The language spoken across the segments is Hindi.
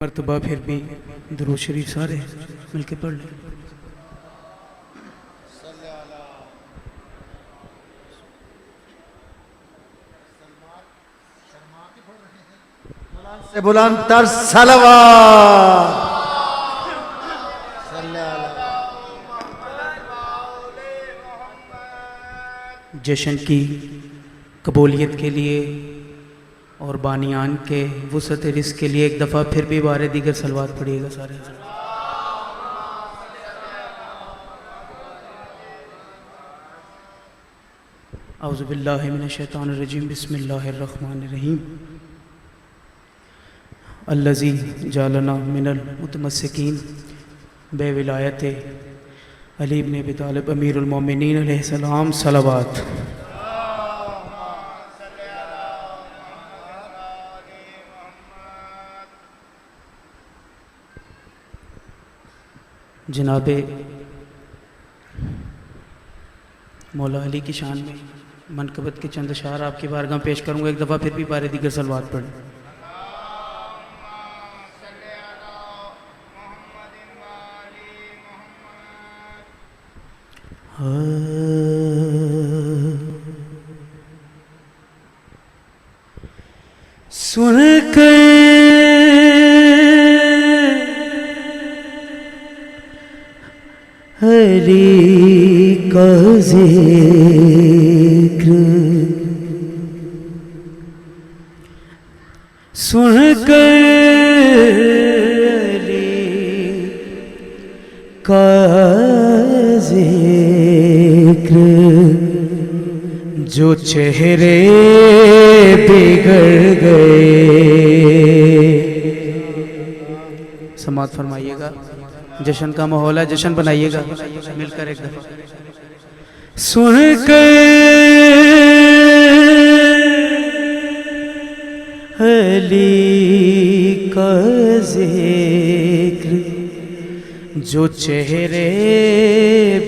मरतबा फिर भी दुरूद शरीफ सारे मिलके पढ़ लें। से बुलंद तर सलवात। जश्न की कबूलियत के लिए और बानियान के वुसअत रिज़्क़ के लिए एक दफ़ा फिर भी बारे दीगर सलवात पढ़िएगा सारे। औज़ु बिल्लाहि मिनश शैतानिर रजीम बिस्मिल्लाहिर रहमानिर रहीम। अल्लज़ी जालना मिनल मुतमस्सिकीन बेविलायत अली इब्न अबी तालिब अमीरुल मोमिनीन अलैहिस्सलाम सलावत। जनाबे मौला अली की शान में मनकबत के चंद अशार आपकी बारगाह पेश करूँगा। एक दफ़ा फिर भी बारे दीगर सलवात पढ़ें। सुन कर अली का जिक्र, सुन कर अली का जिक्र, जो चेहरे बिगड़ गए। समात फरमाइएगा। जश्न का माहौल है, जश्न बनाइएगा मिलकर एक दफा। सुन कर अली का जिक्र, जो चेहरे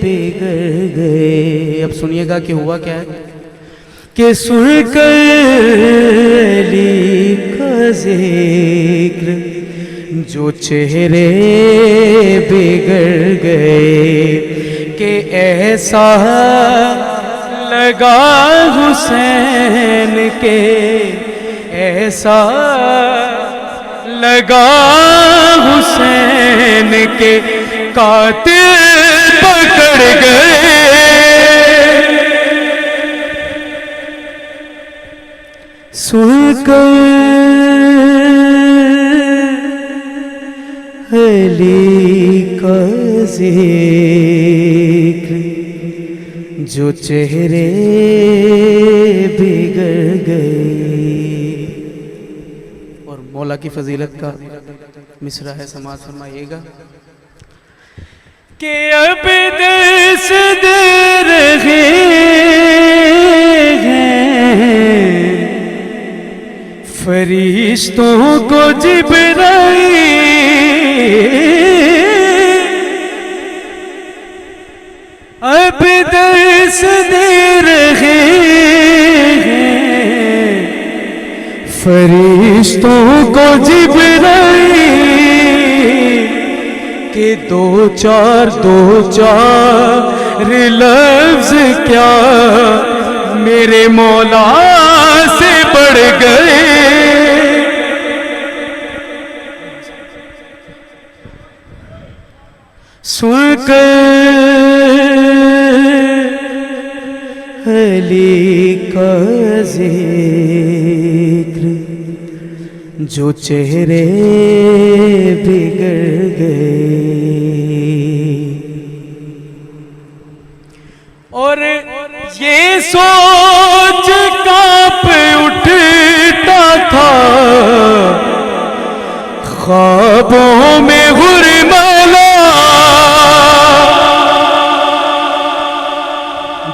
बिगड़ गए। अब सुनिएगा कि हुआ क्या है कि सुन कर अली का जिक्र, जो चेहरे बिगड़ गए, कि ऐसा लगा हुसैन के, ऐसा लगा हुसैन के कातिल पकड़ गए। सुनकर अली का जिक्र, जो चेहरे बिगड़ गए। और मौला की फजीलत का मिसरा है, समाज फरमाइएगा कि अब दस दे रहे हैं फरिश्तों को जिब्राईल, अब दर्स दे रहे हैं फरिश्तों को जिब्राईल, के दो चार लफ्ज क्या मेरे मौला से बढ़ गए। सुनकर अली का जिक्र, जो चेहरे बिगड़ गए। और ये सोच कांप उठता था ख्वाबों में हुरमला।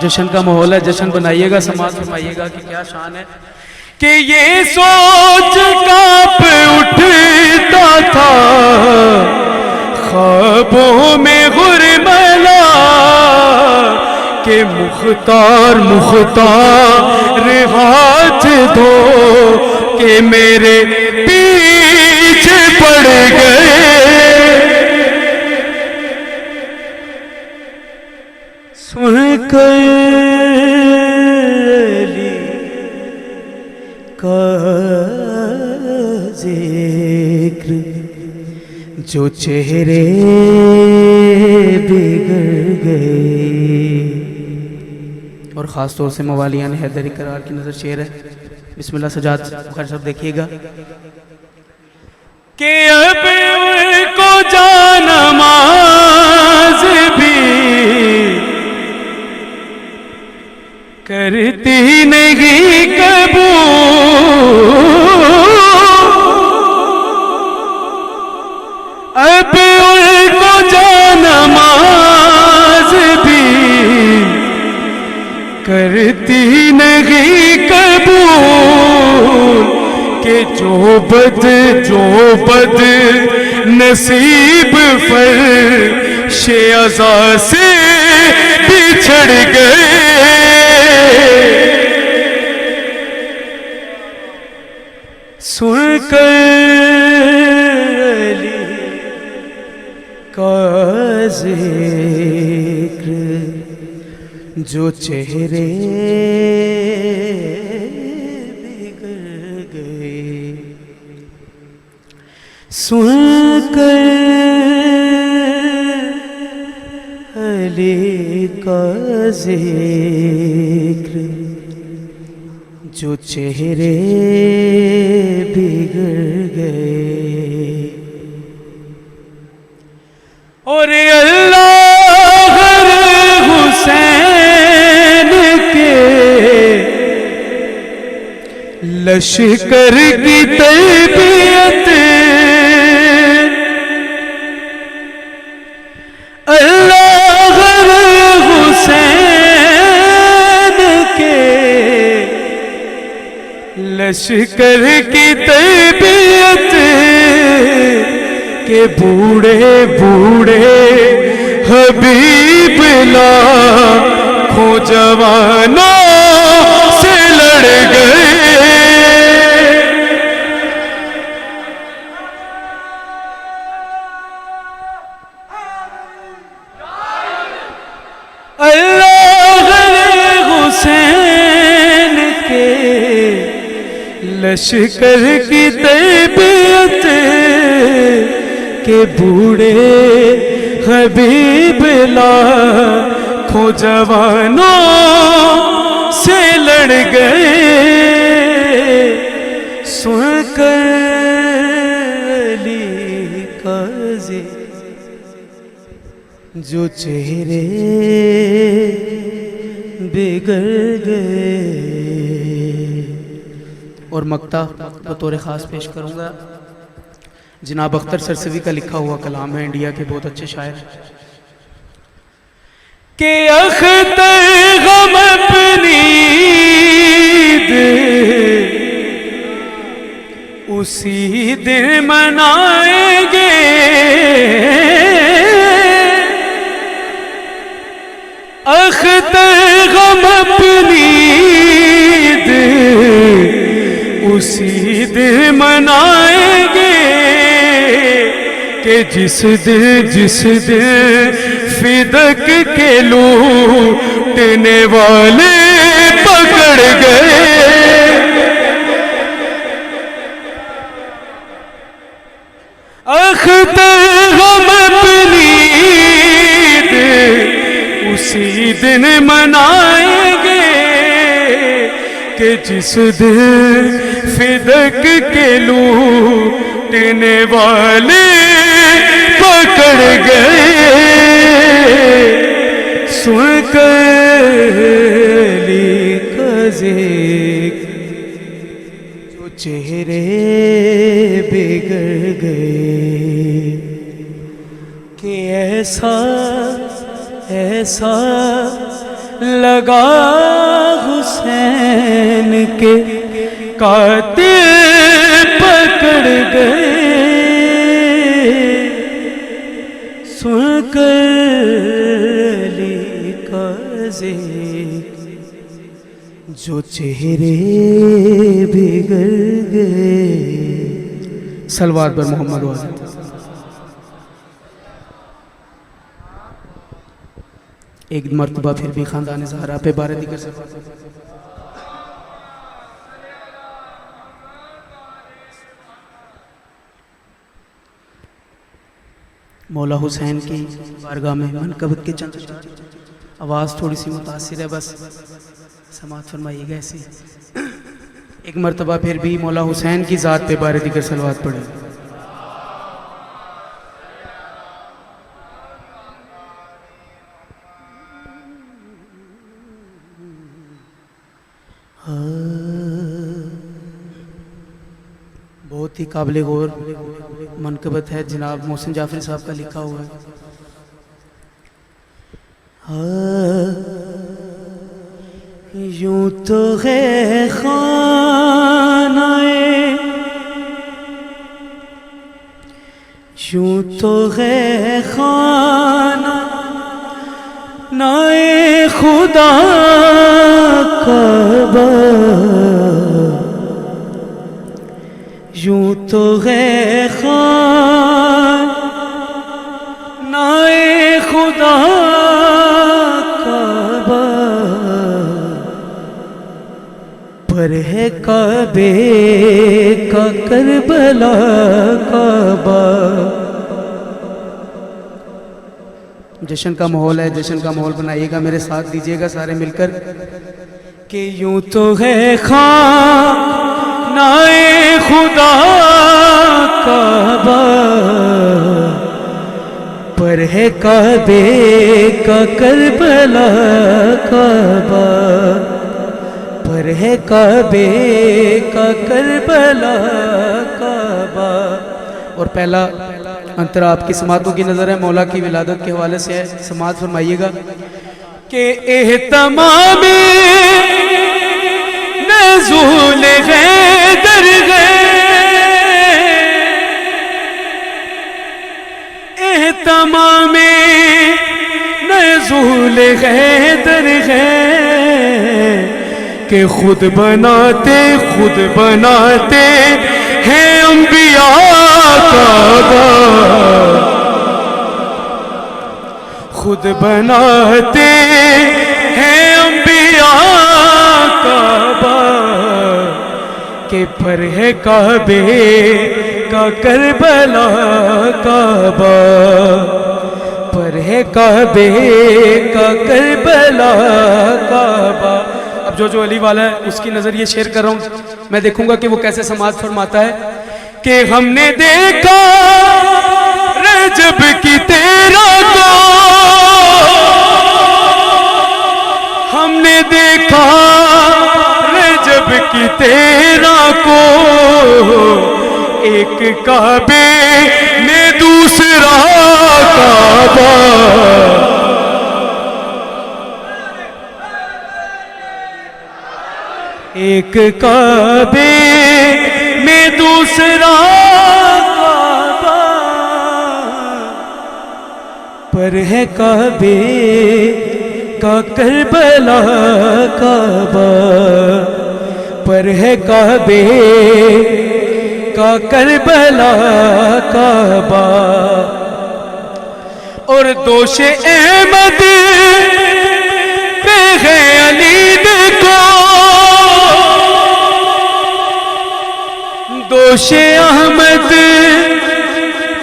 जश्न का माहौल है, जश्न बनाइएगा, समाज फरमाइएगा कि क्या शान है कि ये सोच कांप उठता था ख्वाबों में हुरमला, के मुख्तार हाथ धो के मेरे पीछे पड़ गए। सुनकर अली का जिक्र जो चेहरे बिगड़ गए। और ख़ास तौर से मवालियान हैदरी करार की नज़र शेर है। बिस्मिल्लाह सजाद खैर सब देखिएगा कि अब उनको जानमाज़ भी करती नहीं कबूल। अब उनको जानमाज़ भी करती नहीं कबूल। के जो बद नसीब फर्शे अज़ा से बिछड़ गए। सुनकर अली का जिक्र जो चेहरे बिगड़ गए। सुनकर अली का जिक्र जो चेहरे बिगड़ गए। और अल्लाह हुसैन के लश्कर की तरबियत, अल्लाह हुसैन के लश्कर की तरबियत के बूढ़े हबीब लाखों जवानों से लड़ गए। अल्लाह हुसैन के लश्कर की तरबियत के बूढ़े हबीब लाखों जवानों से लड़ गए। सुनकर अली का जिक्र जो चेहरे बिगड़ गए। और मक्ता बतौर ख़ास पेश करूँगा जनाब अख्तर सरसवी का लिखा हुआ कलाम है, इंडिया के बहुत अच्छे शायर। के अख्तर गम अपनी उसी दिन मनाएंगे। अख्तर गम अपनी उसी दिन मनाएंगे कि जिस दिन फिदक के लूटने वाले पकड़ गए। अख्तर गम अपनी उसी दिन मनाएंगे कि जिस दिन फिदक के लूटने वाले पकड़ गए। सुनकर अली का जिक्र जो चेहरे बिगड़ गए। कि ऐसा लगा हुसैन के कातिल पकड़ गए। सुनकर अली का जिक्र जो चेहरे बिगड़ गए। सलवात पर मोहम्मद वाले। एक मरतबा फिर भी खानदान ज़हरा पे बारे दिक्र से मौला हुसैन की बारगाह में मनकबत के चंद आवाज़ थोड़ी सी मुतासिर है, बस समात फरमाइएगा ऐसी। एक मरतबा फिर भी मौला हुसैन की ज़ात पे बारे दिक्र सलवात पढ़े। बहुत ही काबिल गौर मनकबत है, जनाब मोहसिन जाफरी साहब का लिखा हुआ है। यूं तो है खानाए, यूं तो है खाना नाए खुदा काबा, यूं तो है खान नाए खुदा काबा, पर है काबे का करबला काबा। जश्न का माहौल है, जश्न का माहौल बनाइएगा, मेरे साथ दीजिएगा सारे मिलकर कि यूं तो है खान नाए खुदा काबा, पर है काबे का करबला काबा, पर है काबे का करबला काबा। और पहला अंतरा आपकी समातों की नज़र है, मौला की विलादत के हवाले से है, समात फरमाइएगा कि एहतमामे नज़ूल हैदर है, एहतमामे नज़ूल हैदर है, कि खुद बनाते हैं अंबिया काबा, खुद बनाते हैं अंबिया काबा, के पर है काबे का करबला काबा, पर है काबे का करबला काबा। अब जो अली वाला है उसकी नजर ये शेयर कर रहा हूँ, मैं देखूंगा कि वो कैसे समाज फरमाता है कि हमने देखा रजब की तेरा को, हमने देखा रजब की तेरा को, एक काबे में दूसरा काबा, एक काबे में दूसरा काबा, पर है काबे का करबला काबा, पर है काबे का करबला काबा। और दोषे अहमद पे है अली देखो, दोषे अहमद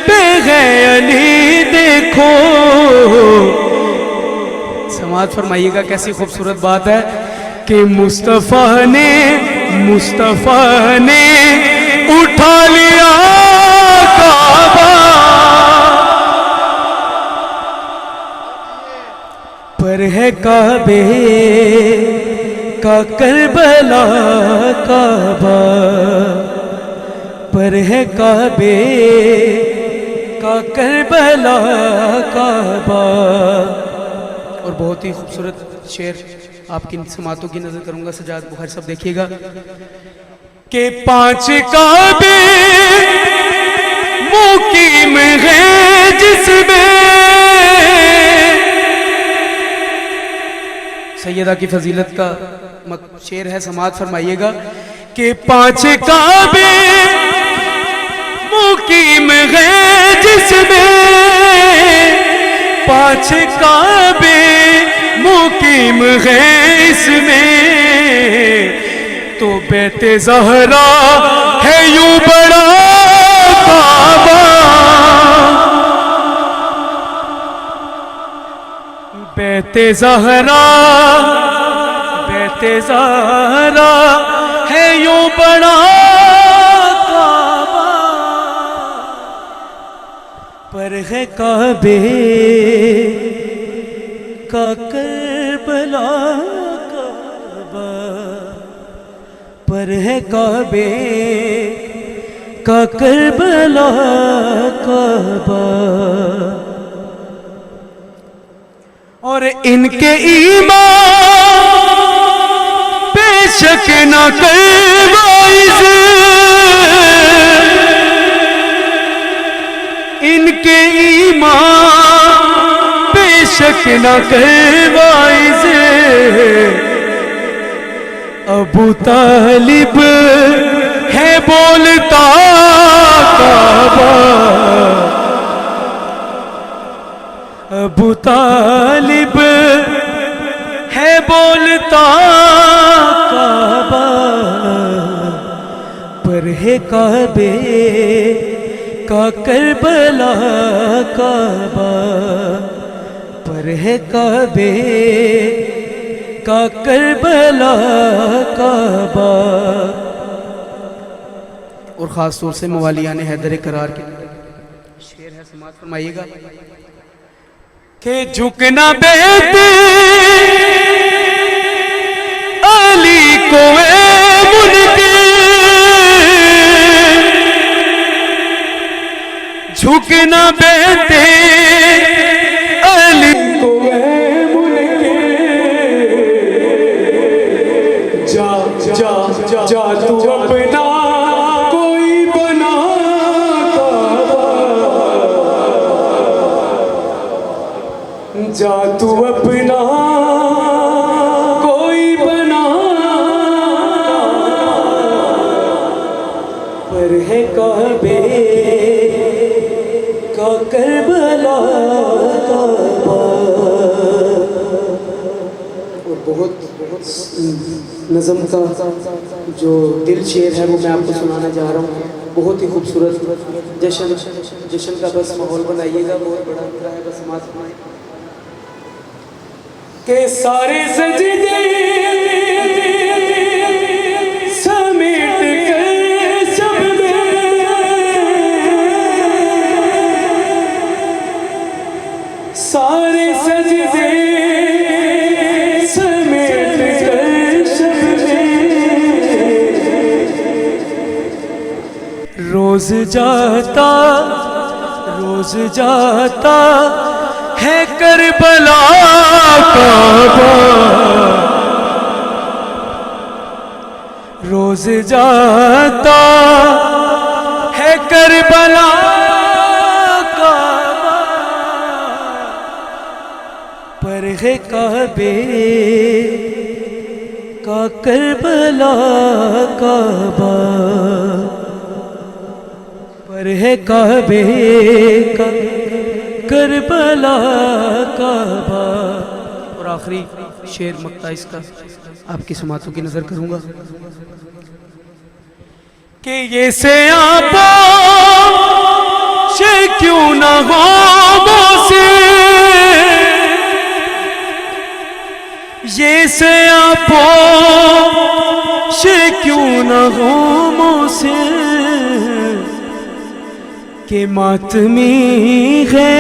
पे है अली देखो। समाज फरमाइएगा कैसी खूबसूरत बात है कि मुस्तफ़ा ने उठा लिया काबा, पर है काबे का करबला काबा, पर है काबे का करबला काबा। और बहुत ही खूबसूरत शेर आपकी समातों की नजर करूंगा, सजाद बुखारी सब देखिएगा कि 5 काबे मुकीम है जिसमें, सैयदा की फजीलत का शेर है, समात फरमाइएगा कि 5 काबे मुकीम है जिसमें 5 काबे मुकीम है इसमें, तो बैते ज़हरा है यूं बड़ा काबा, बैते ज़हरा है यूं बड़ा काबा, पर है काबे का करबला काबा, पर है काबे का करबला काबा। और इनके ईमान बेशक न करवाइज, इनके ईमान बेशक न करवाइज, अबू तालिब है बोलता काबा, अबू तालिब है बोलता काबा, पर है काबे का करबला काबा, पर है काबे का करबला काबा। और ख़ास तौर से मवालियान हैदर करार के शेर है, समाअत फरमाइएगा। के झुकना बेहते अली को मुनके, झुकना बेहते अली को मुनके, जा जा जा तू अपना कोई बना जा तू अपना कोई बना, पर है काबे का करबला काबा। और बहुत नज़म का जो दिल शेर है वो मैं आपको सुनाना जा रहा हूँ। बहुत ही खूबसूरत जश्न का बस माहौल बनाइएगा, बहुत बड़ा है, बस समाज के सारे सजदे समेट कर सब में, सारे सजदे समेट कर सब में, रोज जाता है करबला काबा, रोज जाता है करबला काबा, पर है काबे का करबला काबा, पर है काबे का करबला काबा। और आखिरी शेर मक्ता इसका आपकी समातों की नज़र करूँगा कि ये से आपो से क्यों न हो मोसे, ये से आपो से क्यों न हो मोसे, के मातमी है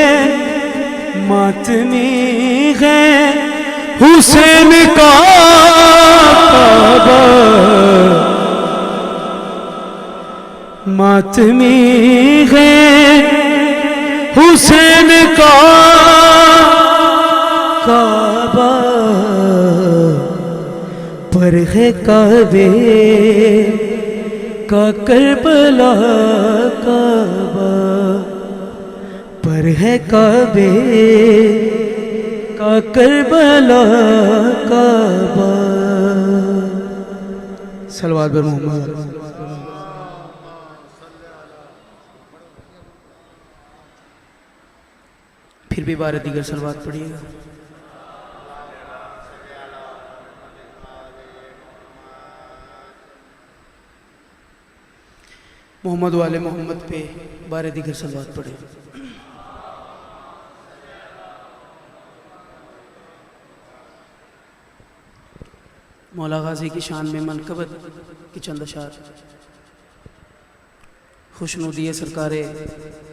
हुसैन का काबा, मातमी है हुसैन का काबा, पर है काबे का करबला काबा, पर है काबे का करबला काबा। सलवात बर मोहम्मद। फिर भी बारह दीगर सलवात पढ़िएगा। मोहम्मद वाले मोहम्मद पे बारह दीगर सलवात पढ़े। मौला गाजी की शान में मनकबत की चंद अशार। खुशनुदी सरकार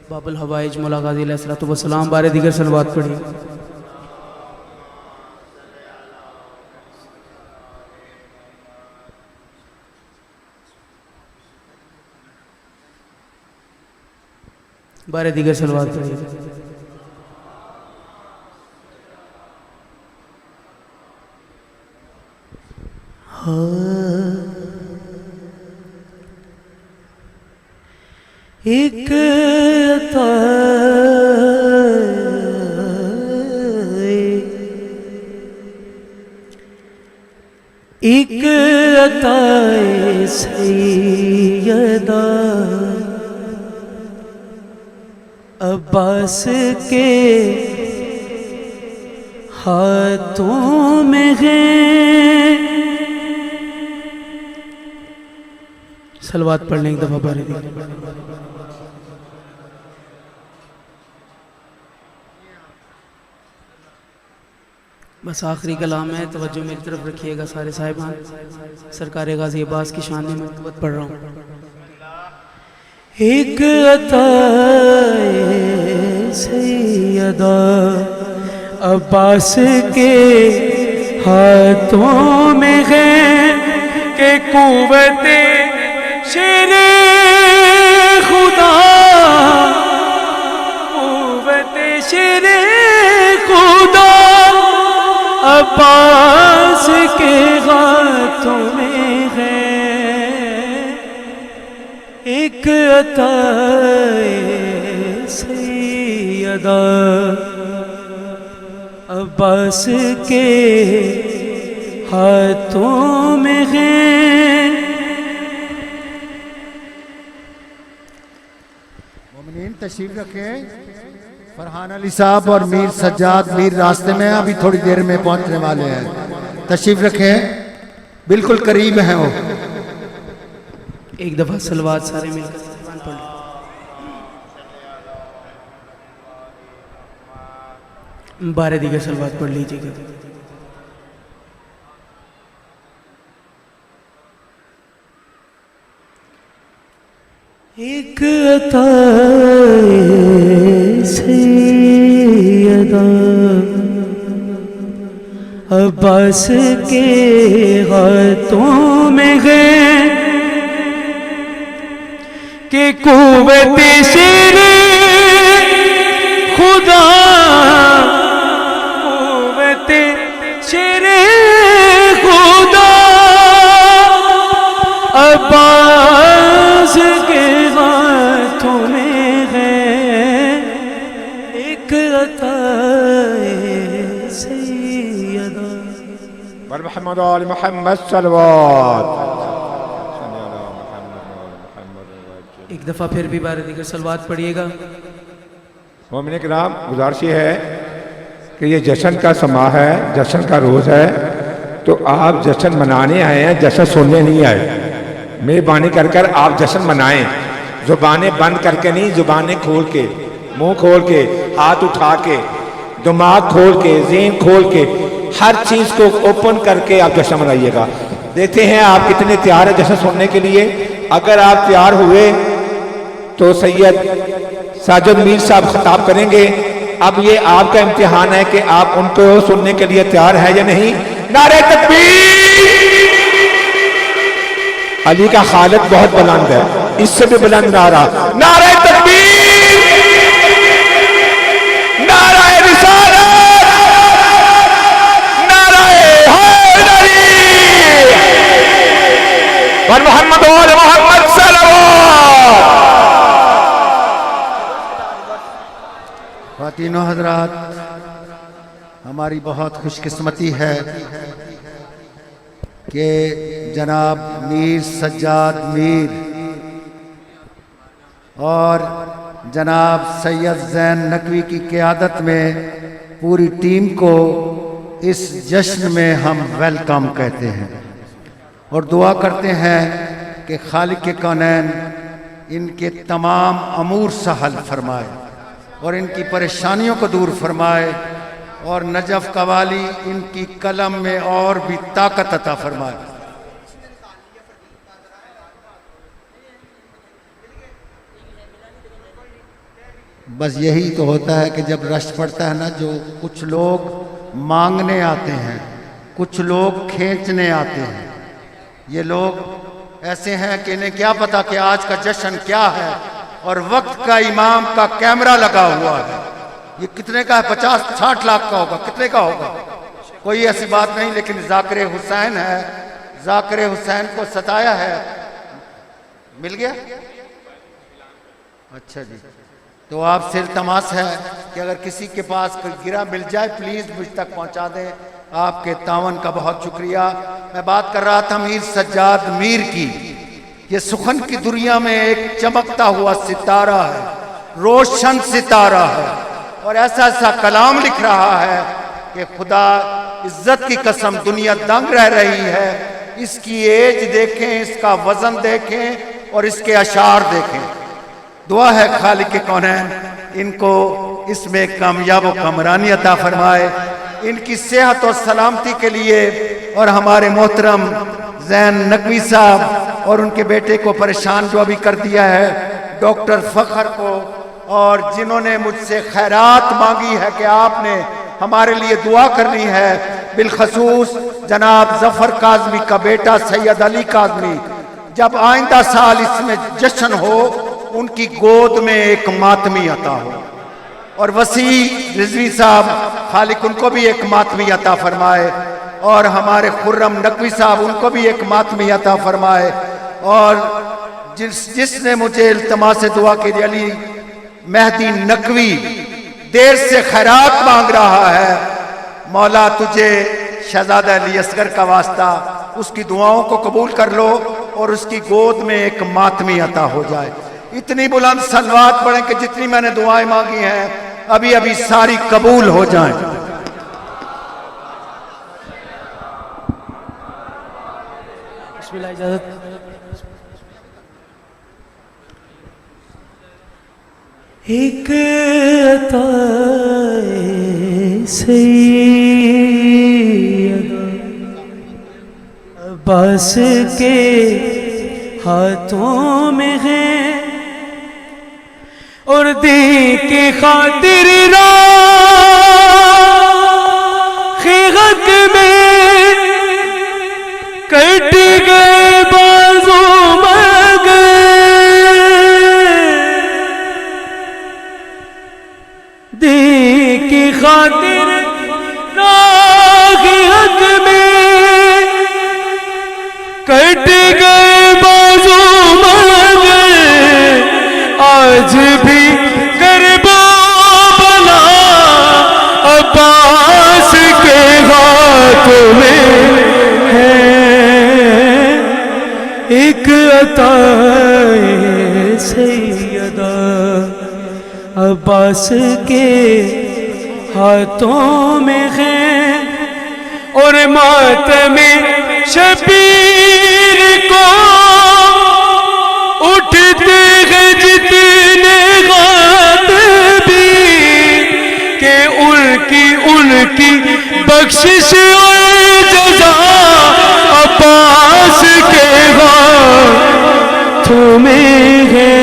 बाबुल हवाइज मौला गाजी अलैहिस्सलातु वस्सलाम बारह दीगर सलवात पढ़ी। बारह दीगर सलवात पढ़ी। एक अताए सैयदा अब्बास के हाथों में है। सलवात पढ़ने एक दफा बारह दीगर। बस आखिरी कलाम है, तवज्जो मेरी तरफ रखिएगा सारे साहिबान। सरकार गाजी अब्बास की शान में मनकबत पढ़ रहा हूँ। एक अताए सैयदा अब्बास के हाथों में है के कुव्वते शेरे खुदा, कुव्वते शेरे खुदा अब्बास के हाथों में है। एक अताए सैयदा अब्बास के हाथों में है। मोमिनीन तशरीफ रखें। फरहान अली साहब और मीर सज्जाद मीर रास्ते में अभी थोड़ी देर में पहुंचने वाले हैं। तशरीफ रखें, बिल्कुल करीब हैं वो। एक दफा सलवात सारे मिलकर पढ़ लो। बारह दीगर सलवात पढ़ लीजिएगा। एक अताए सैयदा अब्बास के हाथों में है कि कुव्वते शेरे खुदा, कुव्वते शेरे खुदा अब्बास के हाथों में है। एक अताए सैयदा बर मोहम्मद आल मोहम्मद सलवात। एक दफा फिर भी बारह दीगर सलवात पढ़िएगा। मोमिन किराम, गुजारिश ये है कि ये जश्न का समा है, जश्न का रोज़ है, तो आप जश्न मनाने आए हैं, जश्न सुनने नहीं आए। मेहरबानी कर कर आप जश्न मनाएं, जुबानें बंद करके नहीं, जुबानें खोल के, मुंह खोल के, हाथ उठा के, दिमाग खोल के, ज़हन खोल के, हर चीज़ को ओपन करके आप जश्न मनाइएगा। देखते हैं आप कितने तैयार हैं जश्न सुनने के लिए। अगर आप तैयार हुए तो सैयद साजिद मीर साहब खिताब करेंगे। अब ये आपका इम्तिहान है कि आप उनको सुनने के लिए तैयार है या नहीं। नारे तकबीर। अली का खालिद बहुत बुलंद है, इससे भी बुलंद नारा। नारे तकबीर, नारे रिसालत, नारे हैदरी, वर मोहम्मद और मोहम्मद सल्लल्लाहु। खातिनों हजरात, हमारी बहुत खुशकिस्मती है कि जनाब मीर सज्जाद मीर और जनाब सैयद ज़ैन नकवी की क़यादत में पूरी टीम को इस जश्न में हम वेलकम कहते हैं और दुआ करते हैं कि खालिक कौनैन इनके तमाम अमूर सहल फरमाए और इनकी परेशानियों को दूर फरमाए और नजफ़ कवाली इनकी कलम में और भी ताकत अता फरमाए। बस यही तो होता है कि जब रश पड़ता है ना, जो कुछ लोग मांगने आते हैं, कुछ लोग खींचने आते हैं। ये लोग ऐसे हैं कि इन्हें क्या पता कि आज का जश्न क्या है और वक्त का इमाम का कैमरा लगा हुआ है। ये कितने का है? 50-60 लाख का होगा। कितने का होगा? कोई ऐसी बात नहीं, लेकिन ज़ाकिर हुसैन है, ज़ाकिर हुसैन को सताया है। मिल गया? अच्छा जी, तो आपसे इल्तमास है कि अगर किसी के पास कोई गिरा मिल जाए प्लीज़ मुझ तक पहुंचा दें। आपके तावन का बहुत शुक्रिया। मैं बात कर रहा था मीर सज्जाद मीर की। ये सुखन की दुनिया में एक चमकता हुआ सितारा है, रोशन सितारा है और ऐसा ऐसा कलाम लिख रहा है कि खुदा इज्जत की कसम दुनिया दंग रह रही है। इसकी एज देखें, इसका वजन देखें और इसके अशार देखें। दुआ है खालिक कौनैन इनको इसमें कामयाब व कामरानी अता फरमाए, इनकी सेहत और सलामती के लिए। और हमारे मोहतरम ज़ैन नकवी साहब और उनके बेटे को परेशान जो अभी कर दिया है, डॉक्टर फ़खर को, और जिन्होंने मुझसे खैरात मांगी है कि आपने हमारे लिए दुआ करनी है, बिलखसूस जनाब ज़फ़र काज़मी का बेटा सैयद अली काज़मी। जब आइंदा साल इसमें जश्न हो, उनकी गोद में एक मातमी अता हो। और वसी रिजवी साहब, खालिक उनको भी एक मातमी अता फरमाए। और हमारे खुर्रम नकवी साहब, उनको भी एक मातमी अता फरमाए। और जिसने मुझे इल्तमास दुआ के लिए, अली मेहदी नकवी देर से खैरात मांग रहा है, मौला तुझे शहजादा अली असगर का वास्ता उसकी दुआओं को कबूल कर लो और उसकी गोद में एक मातमी अता हो जाए। इतनी बुलंद सलवात पढ़ें कि जितनी मैंने दुआएं मांगी हैं अभी अभी सारी कबूल हो जाएं। बिस्मिल्लाह, इजाज़त। एक अताए सैयद अब्बास के हाथों में है और दी के खातिर राख में कट गए बाजू मगर, दी के खातिर राख में कट गए बाजू मगर, आज भी करबो बला अब्बास के हाथों में है। एक अताए सैयदा अब्बास के हाथों में है और मातमे शबीर को उठते हैं जितने गातबी के उनकी बख्शिश और जज़ा अब्बास के हाथों में है।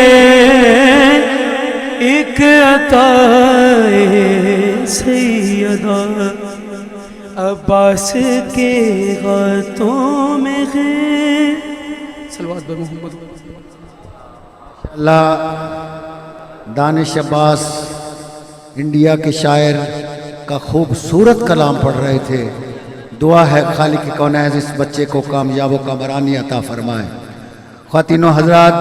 एक अताए सैयदा अब्बास के हाथों में है। सल्लल्लाहु अलैहि मोहम्मद। अल्लाह दानिश अब्बास इंडिया के शायर का खूबसूरत कलाम पढ़ रहे थे। दुआ है खालिक कौनैन इस बच्चे को कामयाब व कामरानी अता फरमाए। ख़वातीनो हज़रात,